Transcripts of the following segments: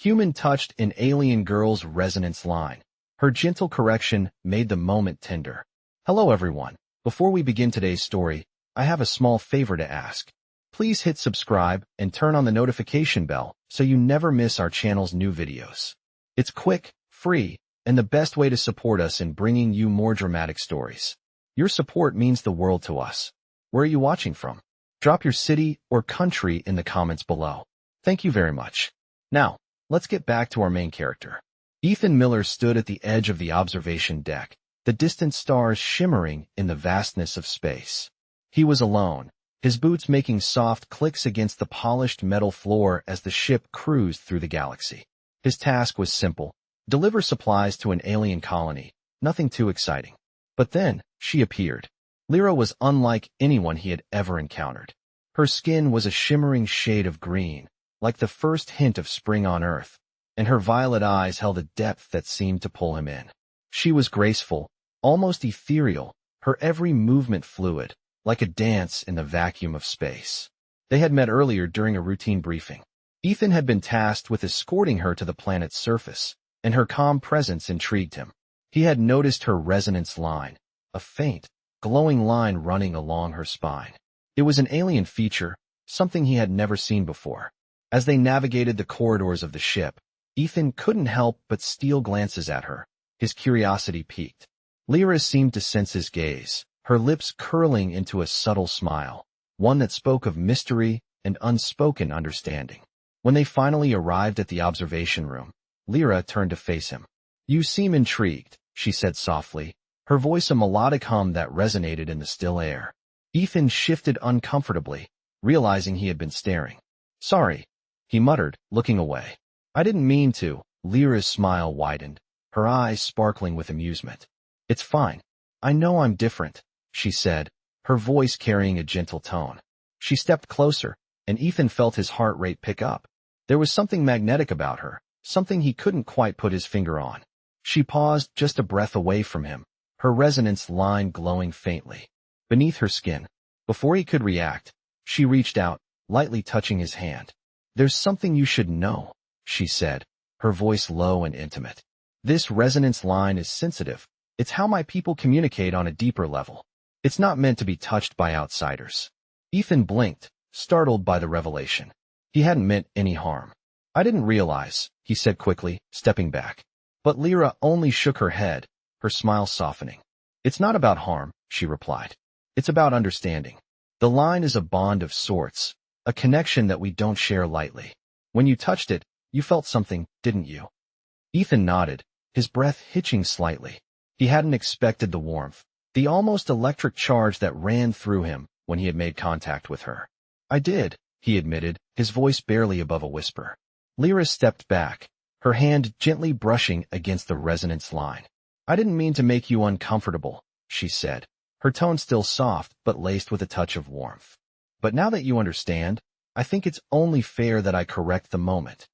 Human touched an alien girl's resonance line. Her gentle correction made the moment tender. Hello everyone. Before we begin today's story, I have a small favor to ask. Please hit subscribe and turn on the notification bell so you never miss our channel's new videos. It's quick, free, and the best way to support us in bringing you more dramatic stories. Your support means the world to us. Where are you watching from? Drop your city or country in the comments below. Thank you very much. Now, let's get back to our main character. Ethan Miller stood at the edge of the observation deck, the distant stars shimmering in the vastness of space. He was alone, his boots making soft clicks against the polished metal floor as the ship cruised through the galaxy. His task was simple: deliver supplies to an alien colony, nothing too exciting. But then, she appeared. Lyra was unlike anyone he had ever encountered. Her skin was a shimmering shade of green, like the first hint of spring on Earth, and her violet eyes held a depth that seemed to pull him in. She was graceful, almost ethereal, her every movement fluid, like a dance in the vacuum of space. They had met earlier during a routine briefing. Ethan had been tasked with escorting her to the planet's surface, and her calm presence intrigued him. He had noticed her resonance line, a faint, glowing line running along her spine. It was an alien feature, something he had never seen before. As they navigated the corridors of the ship, Ethan couldn't help but steal glances at her. His curiosity piqued. Lyra seemed to sense his gaze, her lips curling into a subtle smile, one that spoke of mystery and unspoken understanding. When they finally arrived at the observation room, Lyra turned to face him. "You seem intrigued," she said softly, her voice a melodic hum that resonated in the still air. Ethan shifted uncomfortably, realizing he had been staring. "Sorry," he muttered, looking away. "I didn't mean to." Lyra's smile widened, her eyes sparkling with amusement. "It's fine. I know I'm different," she said, her voice carrying a gentle tone. She stepped closer, and Ethan felt his heart rate pick up. There was something magnetic about her, something he couldn't quite put his finger on. She paused just a breath away from him, her resonance line glowing faintly beneath her skin. Before he could react, she reached out, lightly touching his hand. "There's something you should know," she said, her voice low and intimate. "This resonance line is sensitive. It's how my people communicate on a deeper level. It's not meant to be touched by outsiders." Ethan blinked, startled by the revelation. He hadn't meant any harm. "I didn't realize," he said quickly, stepping back. But Lyra only shook her head, her smile softening. "It's not about harm," she replied. "It's about understanding. The line is a bond of sorts, a connection that we don't share lightly. When you touched it, you felt something, didn't you?" Ethan nodded, his breath hitching slightly. He hadn't expected the warmth, the almost electric charge that ran through him when he had made contact with her. "I did," he admitted, his voice barely above a whisper. Lyra stepped back, her hand gently brushing against the resonance line. "I didn't mean to make you uncomfortable," she said, her tone still soft but laced with a touch of warmth. "But now that you understand, I think it's only fair that I correct the moment."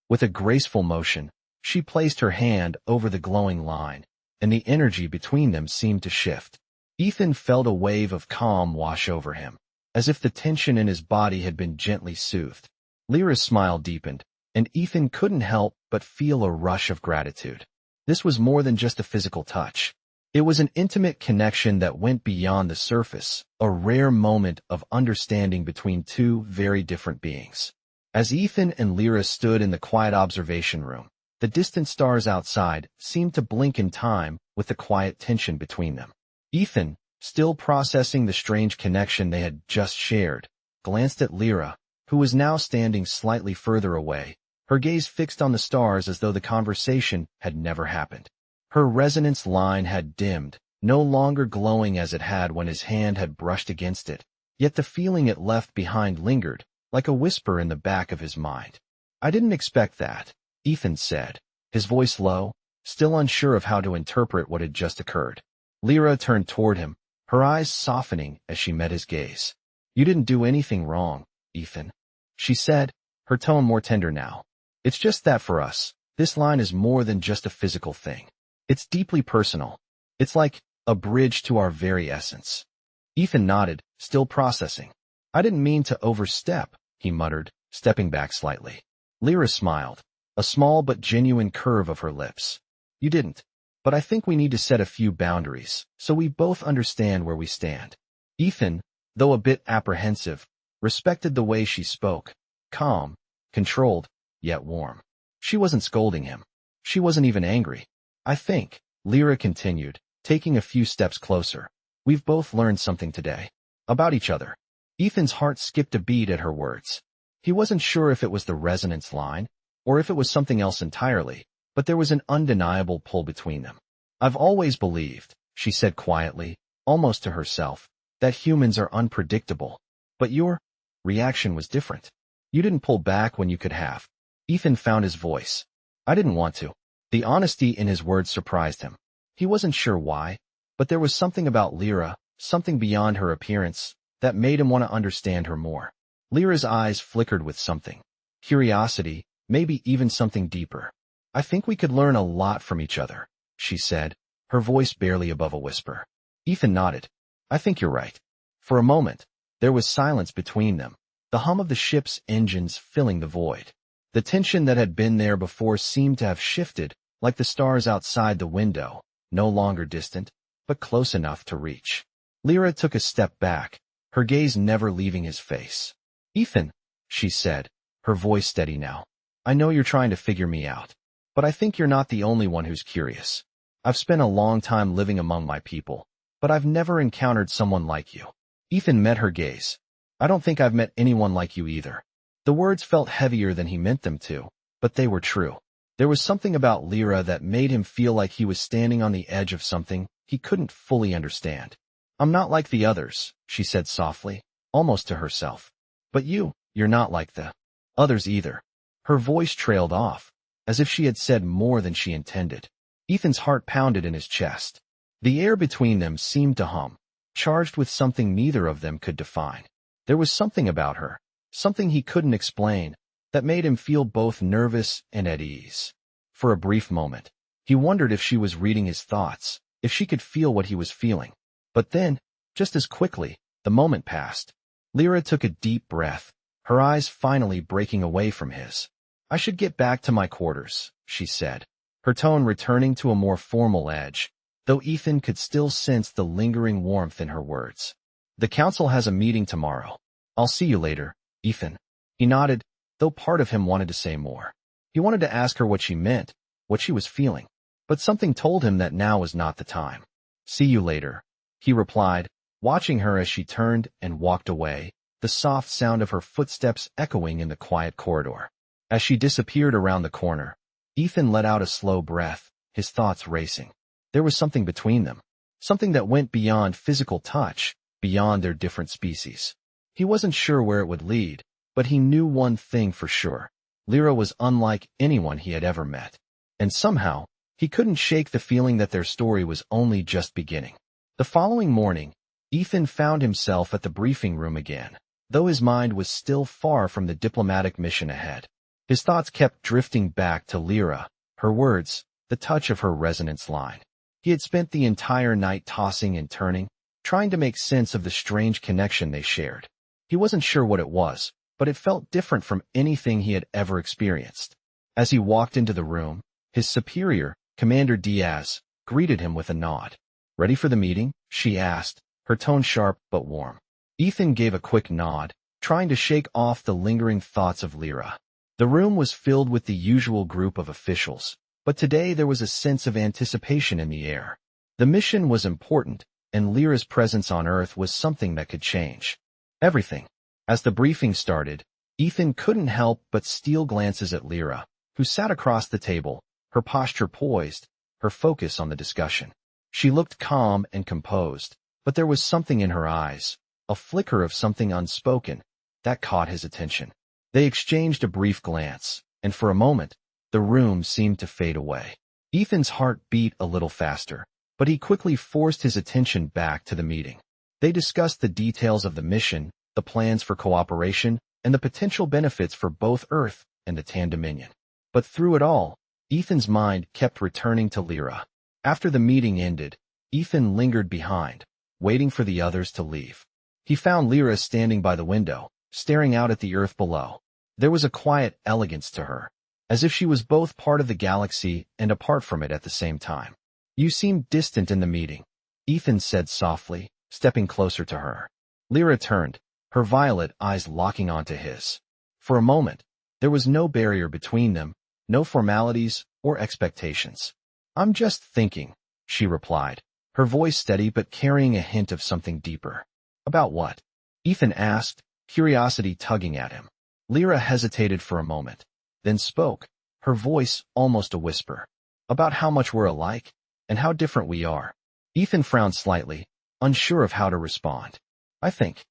With a graceful motion, she placed her hand over the glowing line, and the energy between them seemed to shift. Ethan felt a wave of calm wash over him, as if the tension in his body had been gently soothed. Lyra's smile deepened, and Ethan couldn't help but feel a rush of gratitude. This was more than just a physical touch. It was an intimate connection that went beyond the surface, a rare moment of understanding between two very different beings. As Ethan and Lyra stood in the quiet observation room, the distant stars outside seemed to blink in time with the quiet tension between them. Ethan, still processing the strange connection they had just shared, glanced at Lyra, who was now standing slightly further away, her gaze fixed on the stars as though the conversation had never happened. Her resonance line had dimmed, no longer glowing as it had when his hand had brushed against it, yet the feeling it left behind lingered, like a whisper in the back of his mind. "I didn't expect that," Ethan said, his voice low, still unsure of how to interpret what had just occurred. Lyra turned toward him, her eyes softening as she met his gaze. "You didn't do anything wrong, Ethan," she said, her tone more tender now. "It's just that for us, this line is more than just a physical thing. It's deeply personal. It's like a bridge to our very essence." Ethan nodded, still processing. "I didn't mean to overstep," he muttered, stepping back slightly. Lyra smiled. a small but genuine curve of her lips. You didn't. But I think we need to set a few boundaries, so we both understand where we stand. Ethan, though a bit apprehensive, respected the way she spoke, calm, controlled, yet warm. She wasn't scolding him. She wasn't even angry. I think, Lyra continued, taking a few steps closer. We've both learned something today. About each other. Ethan's heart skipped a beat at her words. He wasn't sure if it was the resonance line, or if it was something else entirely, but there was an undeniable pull between them. I've always believed, she said quietly, almost to herself, that humans are unpredictable. But your reaction was different. You didn't pull back when you could have. Ethan found his voice. I didn't want to. The honesty in his words surprised him. He wasn't sure why, but there was something about Lyra, something beyond her appearance, that made him want to understand her more. Lyra's eyes flickered with something. Curiosity, maybe even something deeper. I think we could learn a lot from each other, she said, her voice barely above a whisper. Ethan nodded. I think you're right. For a moment, there was silence between them, the hum of the ship's engines filling the void. The tension that had been there before seemed to have shifted, like the stars outside the window, no longer distant, but close enough to reach. Lyra took a step back, her gaze never leaving his face. Ethan, she said, her voice steady now. I know you're trying to figure me out, but I think you're not the only one who's curious. I've spent a long time living among my people, but I've never encountered someone like you. Ethan met her gaze. I don't think I've met anyone like you either. The words felt heavier than he meant them to, but they were true. There was something about Lyra that made him feel like he was standing on the edge of something he couldn't fully understand. I'm not like the others, she said softly, almost to herself. But you're not like the others either. Her voice trailed off, as if she had said more than she intended. Ethan's heart pounded in his chest. The air between them seemed to hum, charged with something neither of them could define. There was something about her, something he couldn't explain, that made him feel both nervous and at ease. For a brief moment, he wondered if she was reading his thoughts, if she could feel what he was feeling. But then, just as quickly, the moment passed. Lyra took a deep breath, her eyes finally breaking away from his. I should get back to my quarters, she said, her tone returning to a more formal edge, though Ethan could still sense the lingering warmth in her words. The council has a meeting tomorrow. I'll see you later, Ethan. He nodded, though part of him wanted to say more. He wanted to ask her what she meant, what she was feeling, but something told him that now was not the time. See you later, he replied, watching her as she turned and walked away, the soft sound of her footsteps echoing in the quiet corridor. As she disappeared around the corner, Ethan let out a slow breath, his thoughts racing. There was something between them, something that went beyond physical touch, beyond their different species. He wasn't sure where it would lead, but he knew one thing for sure. Lyra was unlike anyone he had ever met. And somehow, he couldn't shake the feeling that their story was only just beginning. The following morning, Ethan found himself at the briefing room again, though his mind was still far from the diplomatic mission ahead. His thoughts kept drifting back to Lyra, her words, the touch of her resonance line. He had spent the entire night tossing and turning, trying to make sense of the strange connection they shared. He wasn't sure what it was, but it felt different from anything he had ever experienced. As he walked into the room, his superior, Commander Diaz, greeted him with a nod. Ready for the meeting? She asked, her tone sharp but warm. Ethan gave a quick nod, trying to shake off the lingering thoughts of Lyra. The room was filled with the usual group of officials, but today there was a sense of anticipation in the air. The mission was important, and Lyra's presence on Earth was something that could change everything. As the briefing started, Ethan couldn't help but steal glances at Lyra, who sat across the table, her posture poised, her focus on the discussion. She looked calm and composed, but there was something in her eyes, a flicker of something unspoken, that caught his attention. They exchanged a brief glance, and for a moment, the room seemed to fade away. Ethan's heart beat a little faster, but he quickly forced his attention back to the meeting. They discussed the details of the mission, the plans for cooperation, and the potential benefits for both Earth and the Tan Dominion. But through it all, Ethan's mind kept returning to Lyra. After the meeting ended, Ethan lingered behind, waiting for the others to leave. He found Lyra standing by the window, staring out at the Earth below. There was a quiet elegance to her, as if she was both part of the galaxy and apart from it at the same time. You seemed distant in the meeting, Ethan said softly, stepping closer to her. Lyra turned, her violet eyes locking onto his. For a moment, there was no barrier between them, no formalities or expectations. I'm just thinking, she replied, her voice steady but carrying a hint of something deeper. About what? Ethan asked, curiosity tugging at him. Lyra hesitated for a moment, then spoke, her voice almost a whisper. About how much we're alike, and how different we are. Ethan frowned slightly, unsure of how to respond. I think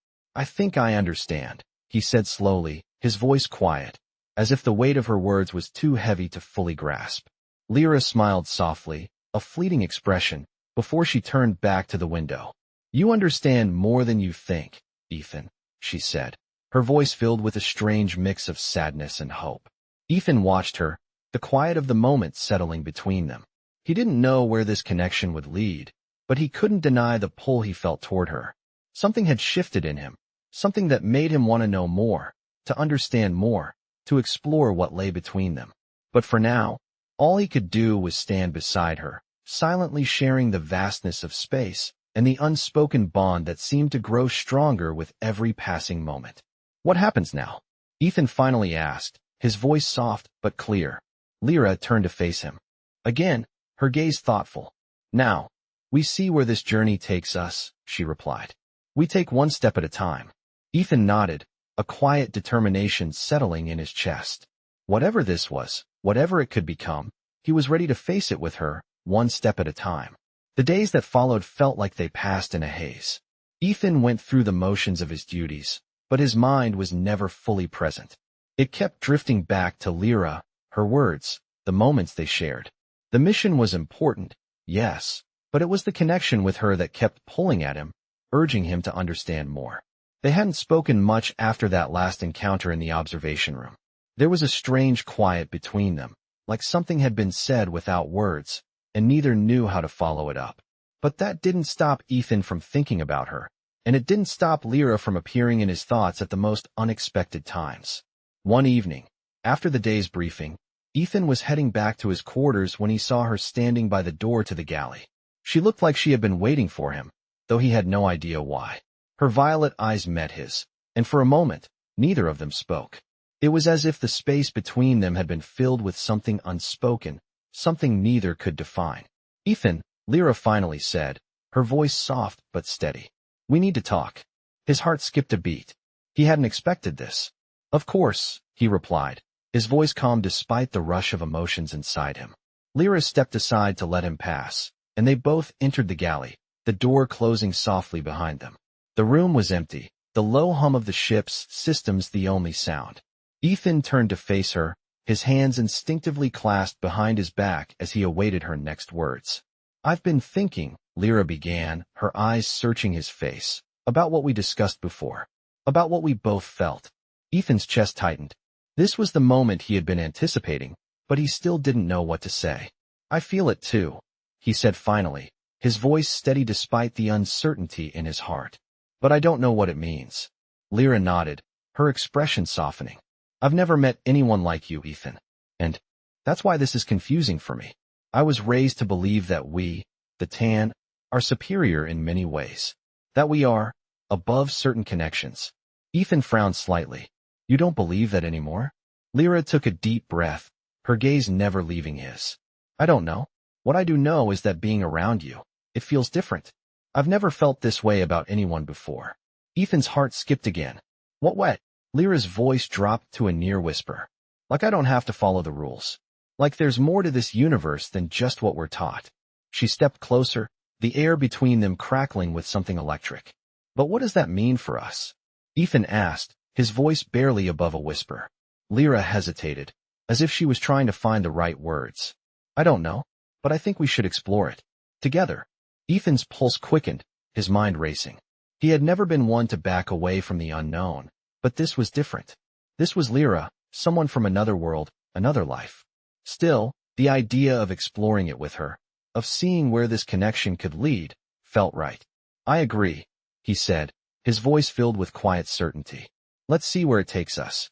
I understand, he said slowly, his voice quiet, as if the weight of her words was too heavy to fully grasp. Lyra smiled softly, a fleeting expression, before she turned back to the window. You understand more than you think, Ethan, she said, her voice filled with a strange mix of sadness and hope. Ethan watched her, the quiet of the moment settling between them. He didn't know where this connection would lead, but he couldn't deny the pull he felt toward her. Something had shifted in him, something that made him want to know more, to understand more, to explore what lay between them. But for now, all he could do was stand beside her, silently sharing the vastness of space and the unspoken bond that seemed to grow stronger with every passing moment. What happens now? Ethan finally asked, his voice soft but clear. Lyra turned to face him. Again, her gaze thoughtful. Now, we see where this journey takes us, she replied. We take one step at a time. Ethan nodded, a quiet determination settling in his chest. Whatever this was, whatever it could become, he was ready to face it with her, one step at a time. The days that followed felt like they passed in a haze. Ethan went through the motions of his duties, but his mind was never fully present. It kept drifting back to Lyra, her words, the moments they shared. The mission was important, yes, but it was the connection with her that kept pulling at him, urging him to understand more. They hadn't spoken much after that last encounter in the observation room. There was a strange quiet between them, like something had been said without words, and neither knew how to follow it up. But that didn't stop Ethan from thinking about her, and it didn't stop Lyra from appearing in his thoughts at the most unexpected times. One evening, after the day's briefing, Ethan was heading back to his quarters when he saw her standing by the door to the galley. She looked like she had been waiting for him, though he had no idea why. Her violet eyes met his, and for a moment, neither of them spoke. It was as if the space between them had been filled with something unspoken, something neither could define. Ethan, Lyra finally said, her voice soft but steady. We need to talk. His heart skipped a beat. He hadn't expected this. Of course, he replied, his voice calm despite the rush of emotions inside him. Lyra stepped aside to let him pass, and they both entered the galley, the door closing softly behind them. The room was empty, the low hum of the ship's systems the only sound. Ethan turned to face her, his hands instinctively clasped behind his back as he awaited her next words. I've been thinking, Lyra began, her eyes searching his face, about what we discussed before, about what we both felt. Ethan's chest tightened. This was the moment he had been anticipating, but he still didn't know what to say. I feel it too, he said finally, his voice steady despite the uncertainty in his heart. But I don't know what it means. Lyra nodded, her expression softening. I've never met anyone like you, Ethan. And that's why this is confusing for me. I was raised to believe that we, the Tan, are superior in many ways. That we are above certain connections. Ethan frowned slightly. You don't believe that anymore? Lyra took a deep breath, her gaze never leaving his. I don't know. What I do know is that being around you, it feels different. I've never felt this way about anyone before. Ethan's heart skipped again. What way? Lyra's voice dropped to a near whisper. Like I don't have to follow the rules. Like there's more to this universe than just what we're taught. She stepped closer, the air between them crackling with something electric. But what does that mean for us? Ethan asked, his voice barely above a whisper. Lyra hesitated, as if she was trying to find the right words. I don't know, but I think we should explore it. Together. Ethan's pulse quickened, his mind racing. He had never been one to back away from the unknown, but this was different. This was Lyra, someone from another world, another life. Still, the idea of exploring it with her, of seeing where this connection could lead, felt right. I agree, he said, his voice filled with quiet certainty. Let's see where it takes us.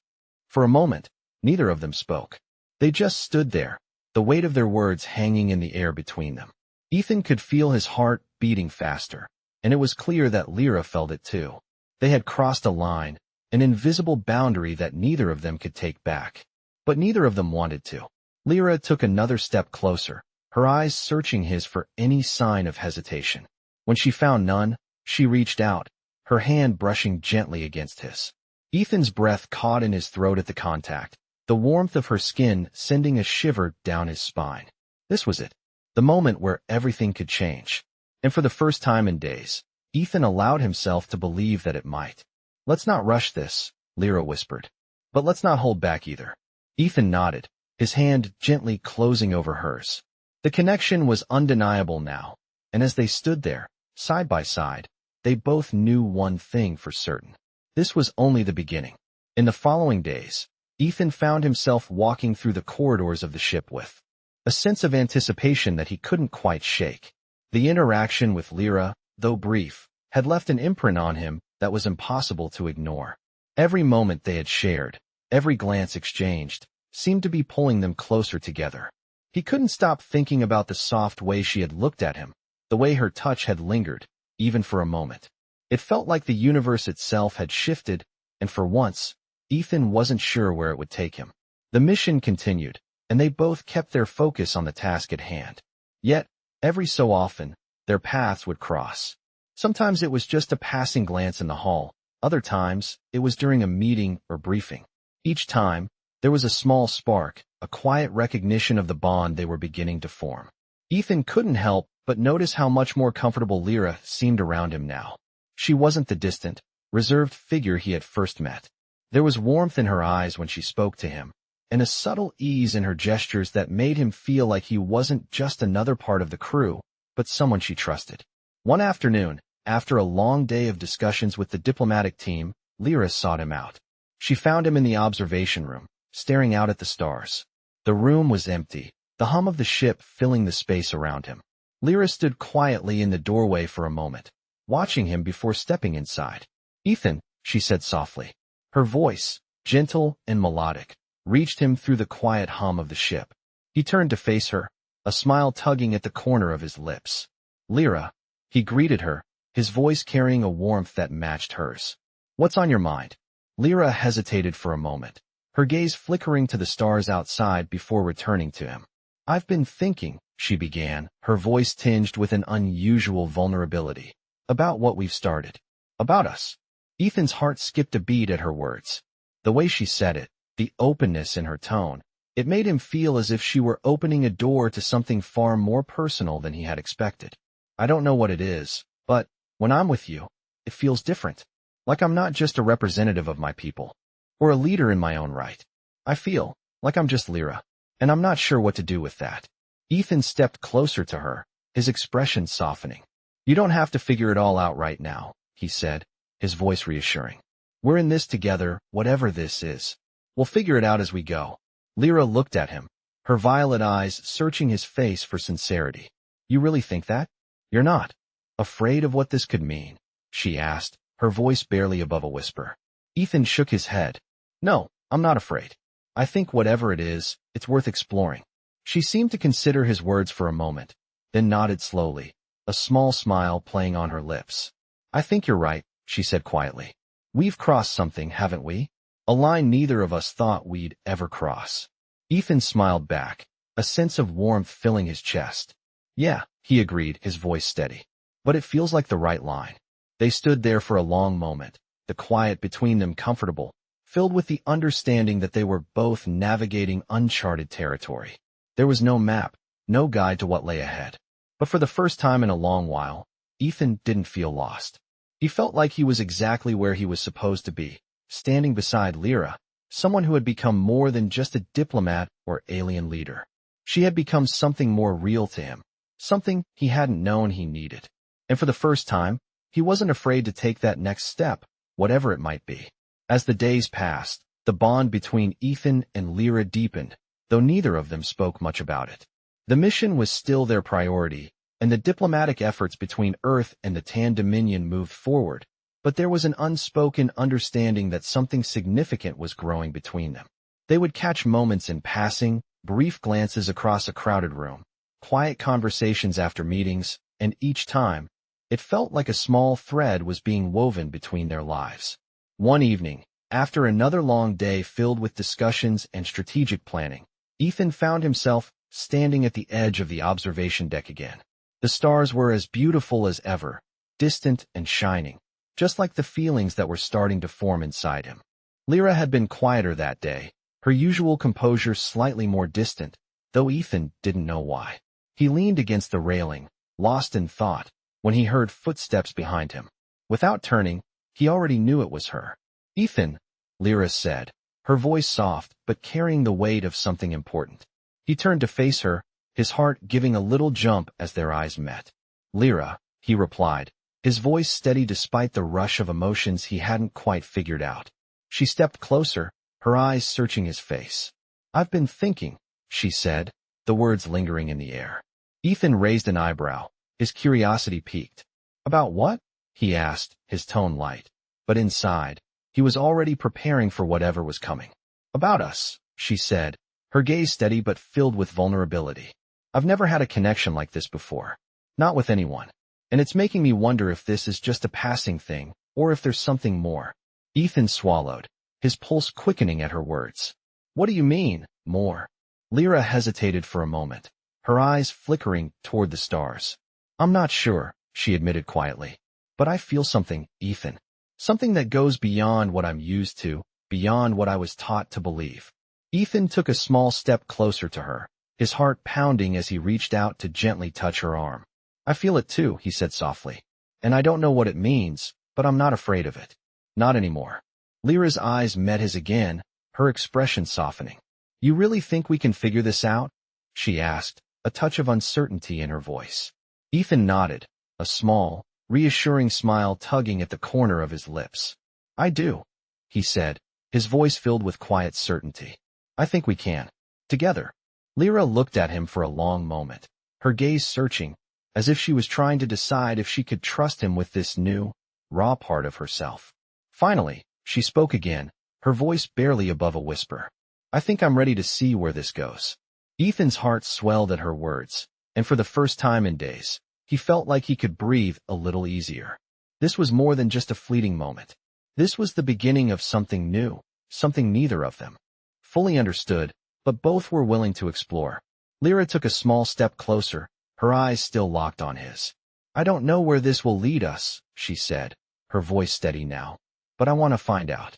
For a moment, neither of them spoke. They just stood there, the weight of their words hanging in the air between them. Ethan could feel his heart beating faster, and it was clear that Lyra felt it too. They had crossed a line, an invisible boundary that neither of them could take back. But neither of them wanted to. Lyra took another step closer, her eyes searching his for any sign of hesitation. When she found none, she reached out, her hand brushing gently against his. Ethan's breath caught in his throat at the contact, the warmth of her skin sending a shiver down his spine. This was it, the moment where everything could change. And for the first time in days, Ethan allowed himself to believe that it might. "Let's not rush this," Lyra whispered. "But let's not hold back either." Ethan nodded, his hand gently closing over hers. The connection was undeniable now, and as they stood there, side by side, they both knew one thing for certain. This was only the beginning. In the following days, Ethan found himself walking through the corridors of the ship with a sense of anticipation that he couldn't quite shake. The interaction with Lyra, though brief, had left an imprint on him that was impossible to ignore. Every moment they had shared, every glance exchanged, seemed to be pulling them closer together. He couldn't stop thinking about the soft way she had looked at him, the way her touch had lingered, even for a moment. It felt like the universe itself had shifted, and for once, Ethan wasn't sure where it would take him. The mission continued, and they both kept their focus on the task at hand. Yet, every so often, their paths would cross. Sometimes it was just a passing glance in the hall, other times, it was during a meeting or briefing. Each time, there was a small spark, a quiet recognition of the bond they were beginning to form. Ethan couldn't help but notice how much more comfortable Lyra seemed around him now. She wasn't the distant, reserved figure he had first met. There was warmth in her eyes when she spoke to him, and a subtle ease in her gestures that made him feel like he wasn't just another part of the crew, but someone she trusted. One afternoon, after a long day of discussions with the diplomatic team, Lyra sought him out. She found him in the observation room, staring out at the stars. The room was empty, the hum of the ship filling the space around him. Lyra stood quietly in the doorway for a moment, watching him before stepping inside. "Ethan," she said softly. Her voice, gentle and melodic, reached him through the quiet hum of the ship. He turned to face her, a smile tugging at the corner of his lips. "Lyra," he greeted her, his voice carrying a warmth that matched hers. "What's on your mind?" Lyra hesitated for a moment, her gaze flickering to the stars outside before returning to him. "I've been thinking," she began, her voice tinged with an unusual vulnerability, "about what we've started. About us." Ethan's heart skipped a beat at her words. The way she said it, the openness in her tone, it made him feel as if she were opening a door to something far more personal than he had expected. "I don't know what it is, but when I'm with you, it feels different. Like I'm not just a representative of my people, or a leader in my own right. I feel like I'm just Lyra, and I'm not sure what to do with that." Ethan stepped closer to her, his expression softening. "You don't have to figure it all out right now," he said, his voice reassuring. "We're in this together, whatever this is. We'll figure it out as we go." Lyra looked at him, her violet eyes searching his face for sincerity. "You really think that? You're not afraid of what this could mean?" she asked, her voice barely above a whisper. Ethan shook his head. "No, I'm not afraid. I think whatever it is, it's worth exploring." She seemed to consider his words for a moment, then nodded slowly, a small smile playing on her lips. "I think you're right," she said quietly. "We've crossed something, haven't we? A line neither of us thought we'd ever cross." Ethan smiled back, a sense of warmth filling his chest. "Yeah," he agreed, his voice steady. "But it feels like the right line." They stood there for a long moment, the quiet between them comfortable, filled with the understanding that they were both navigating uncharted territory. There was no map, no guide to what lay ahead. But for the first time in a long while, Ethan didn't feel lost. He felt like he was exactly where he was supposed to be, standing beside Lyra, someone who had become more than just a diplomat or alien leader. She had become something more real to him, something he hadn't known he needed. And for the first time, he wasn't afraid to take that next step, whatever it might be. As the days passed, the bond between Ethan and Lyra deepened, though neither of them spoke much about it. The mission was still their priority, and the diplomatic efforts between Earth and the Tan Dominion moved forward, but there was an unspoken understanding that something significant was growing between them. They would catch moments in passing, brief glances across a crowded room, quiet conversations after meetings, and each time, it felt like a small thread was being woven between their lives. One evening, after another long day filled with discussions and strategic planning, Ethan found himself standing at the edge of the observation deck again. The stars were as beautiful as ever, distant and shining, just like the feelings that were starting to form inside him. Lyra had been quieter that day, her usual composure slightly more distant, though Ethan didn't know why. He leaned against the railing, lost in thought, when he heard footsteps behind him. Without turning, he already knew it was her. "Ethan," Lyra said, her voice soft but carrying the weight of something important. He turned to face her, his heart giving a little jump as their eyes met. "Lyra," he replied, his voice steady despite the rush of emotions he hadn't quite figured out. She stepped closer, her eyes searching his face. "I've been thinking," she said, the words lingering in the air. Ethan raised an eyebrow, his curiosity piqued. "About what?" he asked, his tone light. But inside, he was already preparing for whatever was coming. "About us," she said, her gaze steady but filled with vulnerability. "I've never had a connection like this before. Not with anyone. And it's making me wonder if this is just a passing thing, or if there's something more." Ethan swallowed, his pulse quickening at her words. "What do you mean, more?" Lyra hesitated for a moment, her eyes flickering toward the stars. "I'm not sure," she admitted quietly. "But I feel something, Ethan. Something that goes beyond what I'm used to, beyond what I was taught to believe." Ethan took a small step closer to her, his heart pounding as he reached out to gently touch her arm. "I feel it too," he said softly. "And I don't know what it means, but I'm not afraid of it. Not anymore." Lyra's eyes met his again, her expression softening. "You really think we can figure this out?" she asked, a touch of uncertainty in her voice. Ethan nodded, a small, reassuring smile tugging at the corner of his lips. "I do," he said, his voice filled with quiet certainty. "I think we can. Together." Lyra looked at him for a long moment, her gaze searching, as if she was trying to decide if she could trust him with this new, raw part of herself. Finally, she spoke again, her voice barely above a whisper. "I think I'm ready to see where this goes." Ethan's heart swelled at her words, and for the first time in days, he felt like he could breathe a little easier. This was more than just a fleeting moment. This was the beginning of something new, something neither of them fully understood, but both were willing to explore. Lyra took a small step closer, her eyes still locked on his. "I don't know where this will lead us," she said, her voice steady now, "but I want to find out."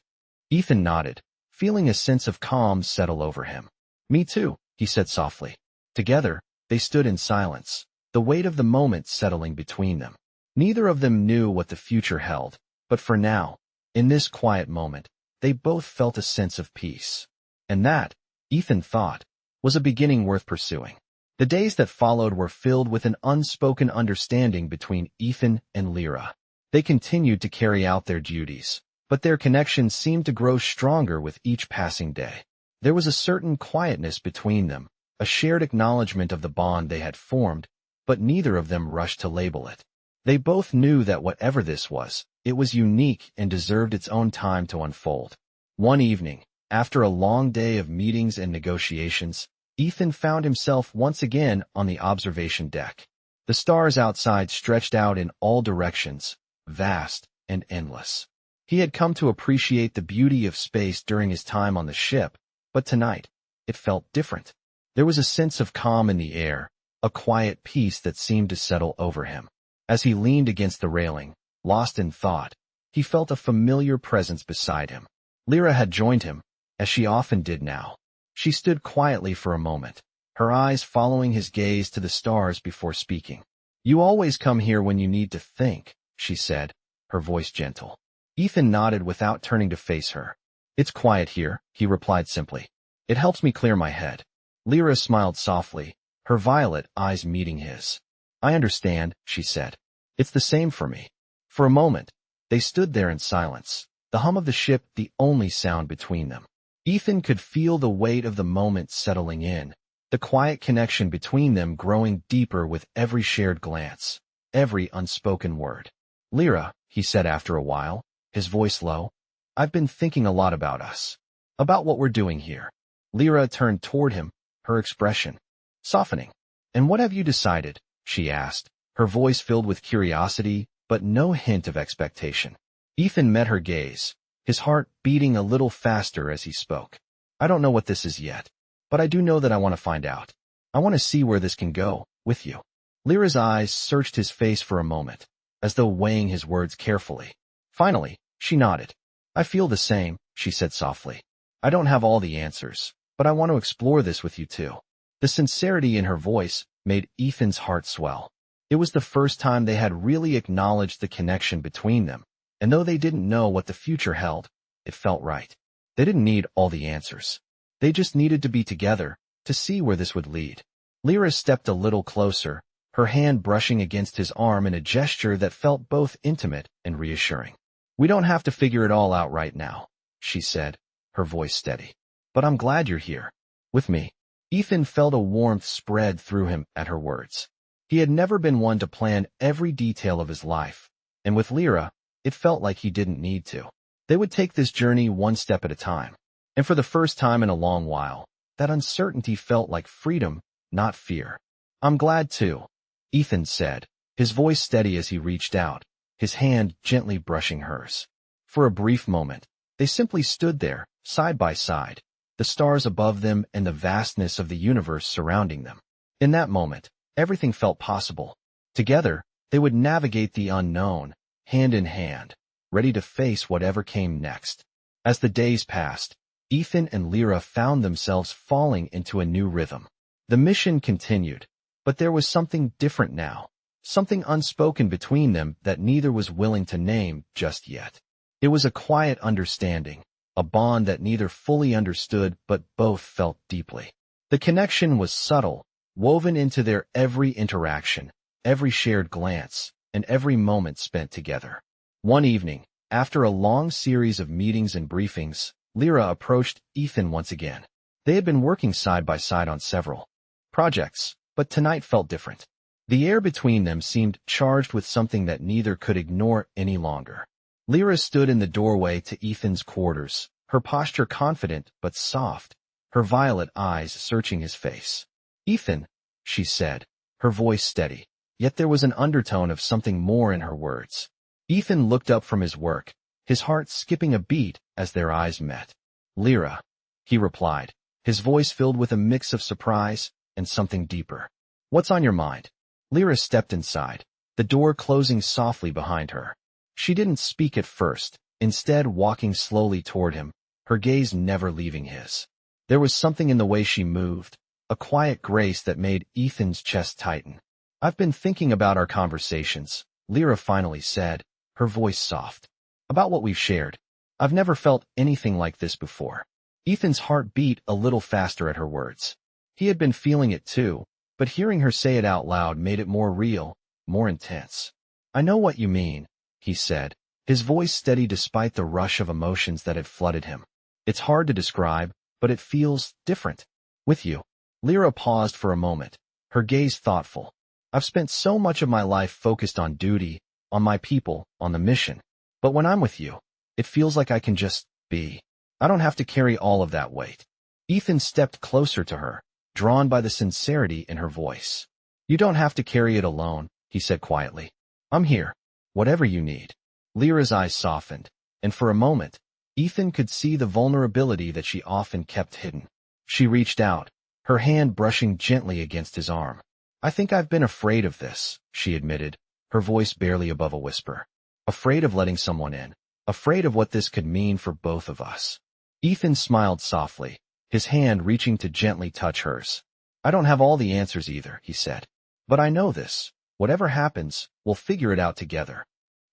Ethan nodded, feeling a sense of calm settle over him. "Me too," he said softly. Together, they stood in silence, the weight of the moment settling between them. Neither of them knew what the future held, but for now, in this quiet moment, they both felt a sense of peace. And that, Ethan thought, was a beginning worth pursuing. The days that followed were filled with an unspoken understanding between Ethan and Lyra. They continued to carry out their duties, but their connection seemed to grow stronger with each passing day. There was a certain quietness between them, a shared acknowledgement of the bond they had formed, but neither of them rushed to label it. They both knew that whatever this was, it was unique and deserved its own time to unfold. One evening, after a long day of meetings and negotiations, Ethan found himself once again on the observation deck. The stars outside stretched out in all directions, vast and endless. He had come to appreciate the beauty of space during his time on the ship, but tonight, it felt different. There was a sense of calm in the air, a quiet peace that seemed to settle over him. As he leaned against the railing, lost in thought, he felt a familiar presence beside him. Lyra had joined him, as she often did now. She stood quietly for a moment, her eyes following his gaze to the stars before speaking. "You always come here when you need to think," she said, her voice gentle. Ethan nodded without turning to face her. "It's quiet here," he replied simply. "It helps me clear my head." Lyra smiled softly, her violet eyes meeting his. "I understand," she said. "It's the same for me." For a moment, they stood there in silence, the hum of the ship the only sound between them. Ethan could feel the weight of the moment settling in, the quiet connection between them growing deeper with every shared glance, every unspoken word. "Lyra," he said after a while, his voice low, "I've been thinking a lot about us. About what we're doing here." Lyra turned toward him, her expression softening. "And what have you decided?" she asked, her voice filled with curiosity, but no hint of expectation. Ethan met her gaze, his heart beating a little faster as he spoke. "I don't know what this is yet, but I do know that I want to find out. I want to see where this can go, with you." Lyra's eyes searched his face for a moment, as though weighing his words carefully. Finally, she nodded. "I feel the same," she said softly. "I don't have all the answers, but I want to explore this with you too." The sincerity in her voice made Ethan's heart swell. It was the first time they had really acknowledged the connection between them, and though they didn't know what the future held, it felt right. They didn't need all the answers. They just needed to be together, to see where this would lead. Lyra stepped a little closer, her hand brushing against his arm in a gesture that felt both intimate and reassuring. "We don't have to figure it all out right now," she said, her voice steady. "But I'm glad you're here, with me." Ethan felt a warmth spread through him at her words. He had never been one to plan every detail of his life, and with Lyra, it felt like he didn't need to. They would take this journey one step at a time. And for the first time in a long while, that uncertainty felt like freedom, not fear. "I'm glad too," Ethan said, his voice steady as he reached out, his hand gently brushing hers. For a brief moment, they simply stood there, side by side, the stars above them and the vastness of the universe surrounding them. In that moment, everything felt possible. Together, they would navigate the unknown, hand in hand, ready to face whatever came next. As the days passed, Ethan and Lyra found themselves falling into a new rhythm. The mission continued, but there was something different now, something unspoken between them that neither was willing to name just yet. It was a quiet understanding, a bond that neither fully understood but both felt deeply. The connection was subtle, woven into their every interaction, every shared glance, and every moment spent together. One evening, after a long series of meetings and briefings, Lyra approached Ethan once again. They had been working side by side on several projects, but tonight felt different. The air between them seemed charged with something that neither could ignore any longer. Lyra stood in the doorway to Ethan's quarters, her posture confident but soft, her violet eyes searching his face. "Ethan," she said, her voice steady, yet there was an undertone of something more in her words. Ethan looked up from his work, his heart skipping a beat as their eyes met. "Lyra," he replied, his voice filled with a mix of surprise and something deeper. "What's on your mind?" Lyra stepped inside, the door closing softly behind her. She didn't speak at first, instead walking slowly toward him, her gaze never leaving his. There was something in the way she moved, a quiet grace that made Ethan's chest tighten. "I've been thinking about our conversations," Lyra finally said, her voice soft. "About what we've shared. I've never felt anything like this before." Ethan's heart beat a little faster at her words. He had been feeling it too, but hearing her say it out loud made it more real, more intense. "I know what you mean," he said, his voice steady despite the rush of emotions that had flooded him. "It's hard to describe, but it feels different. With you." Lyra paused for a moment, her gaze thoughtful. "I've spent so much of my life focused on duty, on my people, on the mission. But when I'm with you, it feels like I can just be. I don't have to carry all of that weight." Ethan stepped closer to her, drawn by the sincerity in her voice. "You don't have to carry it alone," he said quietly. "I'm here, whatever you need." Lyra's eyes softened, and for a moment, Ethan could see the vulnerability that she often kept hidden. She reached out, her hand brushing gently against his arm. "I think I've been afraid of this," she admitted, her voice barely above a whisper. "Afraid of letting someone in, afraid of what this could mean for both of us." Ethan smiled softly, his hand reaching to gently touch hers. "I don't have all the answers either," he said. "But I know this. Whatever happens, we'll figure it out together."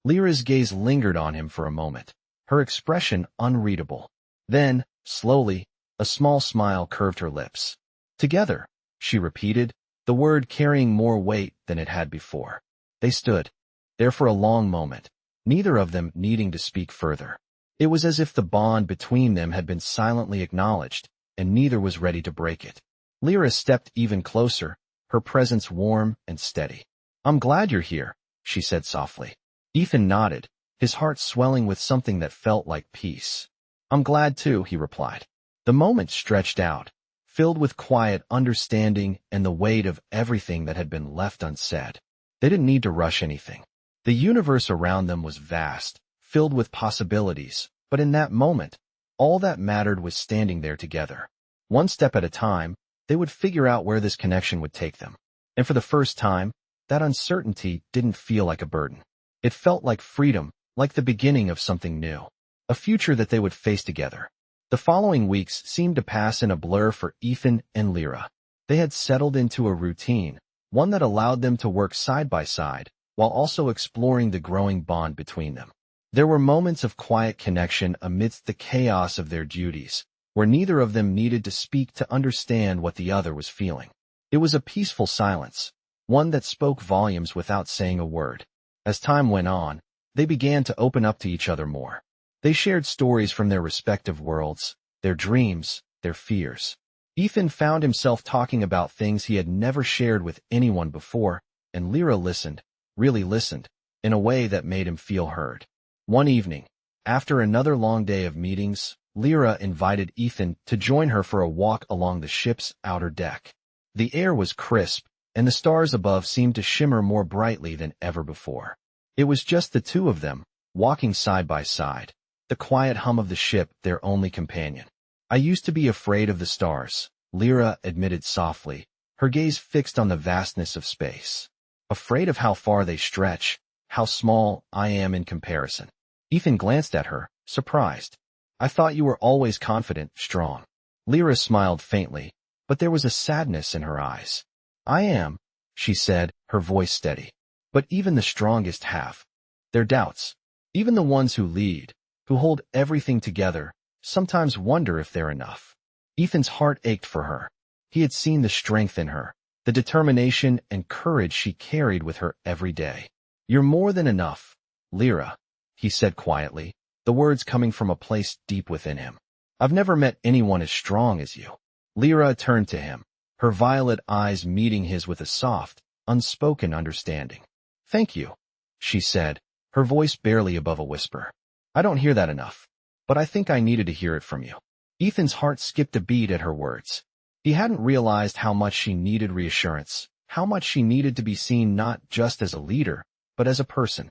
Lyra's gaze lingered on him for a moment, her expression unreadable. Then, slowly, a small smile curved her lips. "Together," she repeated, the word carrying more weight than it had before. They stood there for a long moment, neither of them needing to speak further. It was as if the bond between them had been silently acknowledged, and neither was ready to break it. Lyra stepped even closer, her presence warm and steady. "I'm glad you're here," she said softly. Ethan nodded, his heart swelling with something that felt like peace. "I'm glad too," he replied. The moment stretched out, filled with quiet understanding and the weight of everything that had been left unsaid. They didn't need to rush anything. The universe around them was vast, filled with possibilities, but in that moment, all that mattered was standing there together. One step at a time, they would figure out where this connection would take them. And for the first time, that uncertainty didn't feel like a burden. It felt like freedom, like the beginning of something new, a future that they would face together. The following weeks seemed to pass in a blur for Ethan and Lyra. They had settled into a routine, one that allowed them to work side by side, while also exploring the growing bond between them. There were moments of quiet connection amidst the chaos of their duties, where neither of them needed to speak to understand what the other was feeling. It was a peaceful silence, one that spoke volumes without saying a word. As time went on, they began to open up to each other more. They shared stories from their respective worlds, their dreams, their fears. Ethan found himself talking about things he had never shared with anyone before, and Lyra listened, really listened, in a way that made him feel heard. One evening, after another long day of meetings, Lyra invited Ethan to join her for a walk along the ship's outer deck. The air was crisp, and the stars above seemed to shimmer more brightly than ever before. It was just the two of them, walking side by side, the quiet hum of the ship their only companion. "I used to be afraid of the stars," Lyra admitted softly, her gaze fixed on the vastness of space. "Afraid of how far they stretch, how small I am in comparison." Ethan glanced at her, surprised. "I thought you were always confident, strong." Lyra smiled faintly, but there was a sadness in her eyes. "I am," she said, her voice steady. "But even the strongest have their doubts. Even the ones who lead, who hold everything together, sometimes wonder if they're enough." Ethan's heart ached for her. He had seen the strength in her, the determination and courage she carried with her every day. "You're more than enough, Lyra," he said quietly, the words coming from a place deep within him. "I've never met anyone as strong as you." Lyra turned to him, her violet eyes meeting his with a soft, unspoken understanding. "Thank you," she said, her voice barely above a whisper. "I don't hear that enough, but I think I needed to hear it from you." Ethan's heart skipped a beat at her words. He hadn't realized how much she needed reassurance, how much she needed to be seen not just as a leader, but as a person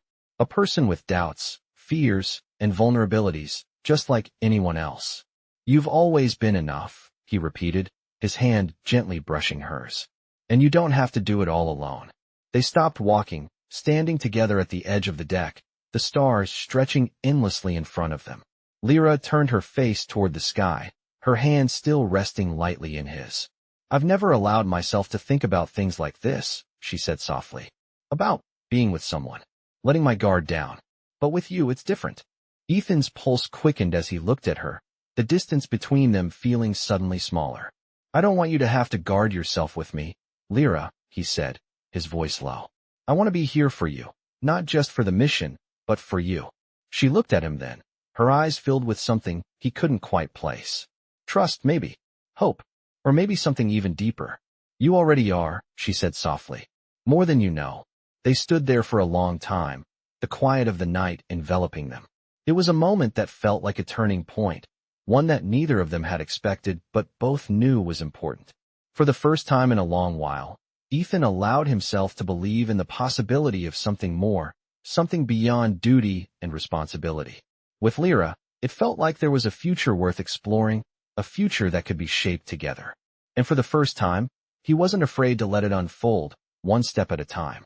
with doubts, fears, and vulnerabilities, just like anyone else. "You've always been enough," he repeated, his hand gently brushing hers. "And you don't have to do it all alone." They stopped walking, standing together at the edge of the deck, the stars stretching endlessly in front of them. Lyra turned her face toward the sky, her hand still resting lightly in his. "I've never allowed myself to think about things like this," she said softly. "About being with someone, letting my guard down. But with you, it's different." Ethan's pulse quickened as he looked at her, the distance between them feeling suddenly smaller. "I don't want you to have to guard yourself with me, Lyra," he said, his voice low. "I want to be here for you, not just for the mission, but for you." She looked at him then, her eyes filled with something he couldn't quite place. Trust, maybe. Hope. Or maybe something even deeper. "You already are," she said softly. "More than you know." They stood there for a long time, the quiet of the night enveloping them. It was a moment that felt like a turning point, one that neither of them had expected but both knew was important. For the first time in a long while, Ethan allowed himself to believe in the possibility of something more, something beyond duty and responsibility. With Lyra, it felt like there was a future worth exploring, a future that could be shaped together. And for the first time, he wasn't afraid to let it unfold, one step at a time.